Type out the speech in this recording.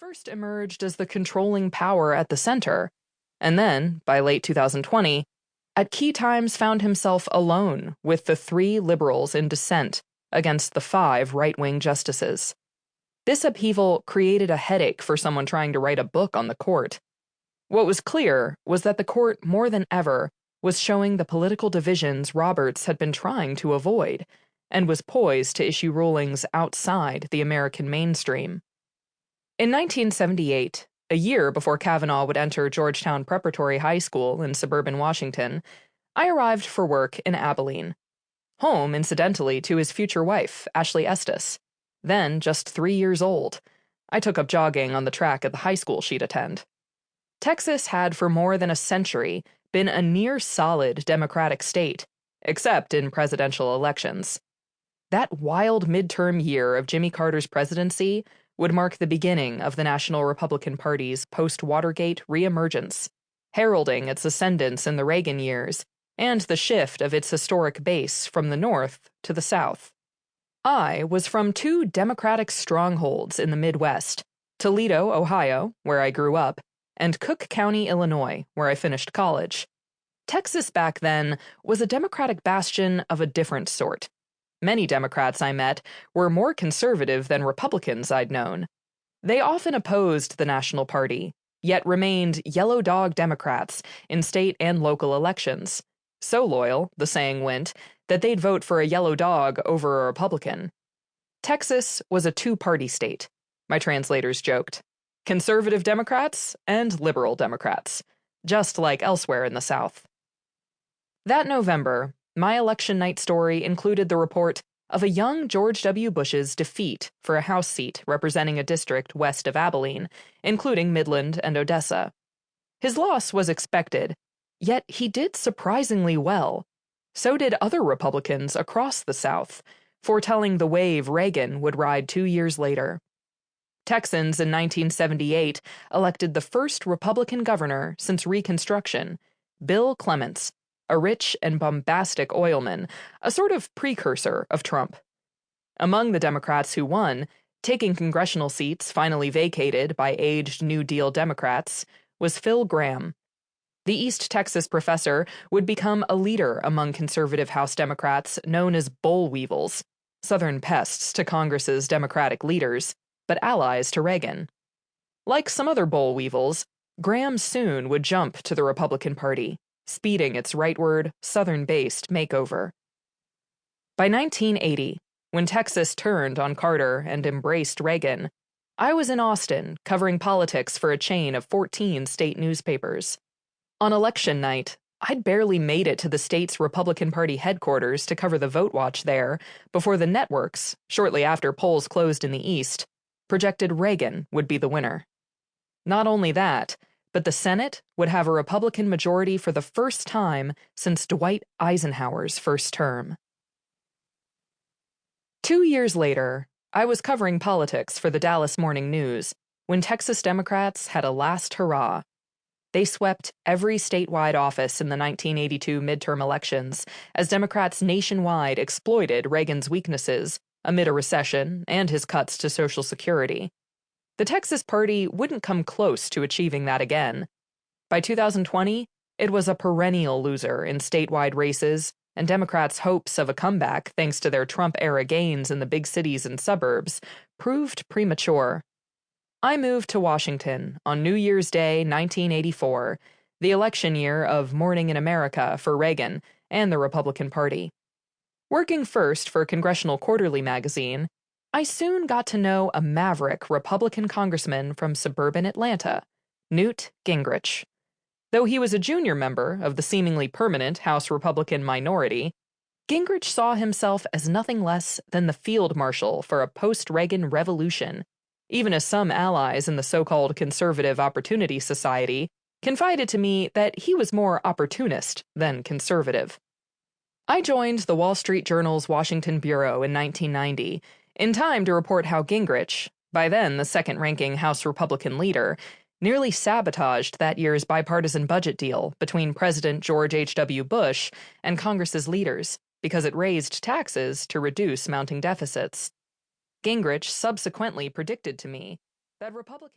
first emerged as the controlling power at the center, and then, by late 2020, at key times found himself alone with the 3 liberals in dissent against the 5 right-wing justices. This upheaval created a headache for someone trying to write a book on the court. What was clear was that the court, more than ever, was showing the political divisions Roberts had been trying to avoid, and was poised to issue rulings outside the American mainstream. In 1978, a year before Kavanaugh would enter Georgetown Preparatory High School in suburban Washington, I arrived for work in Abilene, home, incidentally, to his future wife, Ashley Estes, then just 3 years old. I took up jogging on the track at the high school she'd attend. Texas had for more than a century been a near-solid Democratic state, except in presidential elections. That wild midterm year of Jimmy Carter's presidency would mark the beginning of the National Republican Party's post-Watergate reemergence, heralding its ascendance in the Reagan years and the shift of its historic base from the North to the South. I was from 2 Democratic strongholds in the Midwest, Toledo, Ohio, where I grew up, and Cook County, Illinois, where I finished college. Texas back then was a Democratic bastion of a different sort. Many Democrats I met were more conservative than Republicans I'd known. They often opposed the National Party, yet remained yellow dog Democrats in state and local elections. So loyal, the saying went, that they'd vote for a yellow dog over a Republican. Texas was a 2-party state, my translators joked. Conservative Democrats and liberal Democrats, just like elsewhere in the South. That November, my election night story included the report of a young George W. Bush's defeat for a House seat representing a district west of Abilene, including Midland and Odessa. His loss was expected, yet he did surprisingly well. So did other Republicans across the South, foretelling the wave Reagan would ride 2 years later. Texans in 1978 elected the first Republican governor since Reconstruction, Bill Clements, a rich and bombastic oilman, a sort of precursor of Trump. Among the Democrats who won, taking congressional seats finally vacated by aged New Deal Democrats, was Phil Gramm. The East Texas professor would become a leader among conservative House Democrats known as boll weevils, Southern pests to Congress's Democratic leaders, but allies to Reagan. Like some other boll weevils, Gramm soon would jump to the Republican Party, speeding its rightward, Southern-based makeover. By 1980, when Texas turned on Carter and embraced Reagan, I was in Austin covering politics for a chain of 14 state newspapers. On election night, I'd barely made it to the state's Republican Party headquarters to cover the vote watch there before the networks, shortly after polls closed in the East, projected Reagan would be the winner. Not only that, but the Senate would have a Republican majority for the first time since Dwight Eisenhower's first term. 2 years later, I was covering politics for the Dallas Morning News when Texas Democrats had a last hurrah. They swept every statewide office in the 1982 midterm elections as Democrats nationwide exploited Reagan's weaknesses amid a recession and his cuts to Social Security. The Texas party wouldn't come close to achieving that again. By 2020, it was a perennial loser in statewide races, and Democrats' hopes of a comeback thanks to their Trump-era gains in the big cities and suburbs proved premature. I moved to Washington on New Year's Day, 1984, the election year of Morning in America for Reagan and the Republican Party. Working first for Congressional Quarterly magazine, I soon got to know a maverick Republican congressman from suburban Atlanta, Newt Gingrich. Though he was a junior member of the seemingly permanent House Republican minority, Gingrich saw himself as nothing less than the field marshal for a post-Reagan revolution, even as some allies in the so-called Conservative Opportunity Society confided to me that he was more opportunist than conservative. I joined the Wall Street Journal's Washington bureau in 1990, in time to report how Gingrich, by then the second-ranking House Republican leader, nearly sabotaged that year's bipartisan budget deal between President George H.W. Bush and Congress's leaders because it raised taxes to reduce mounting deficits. Gingrich subsequently predicted to me that Republicans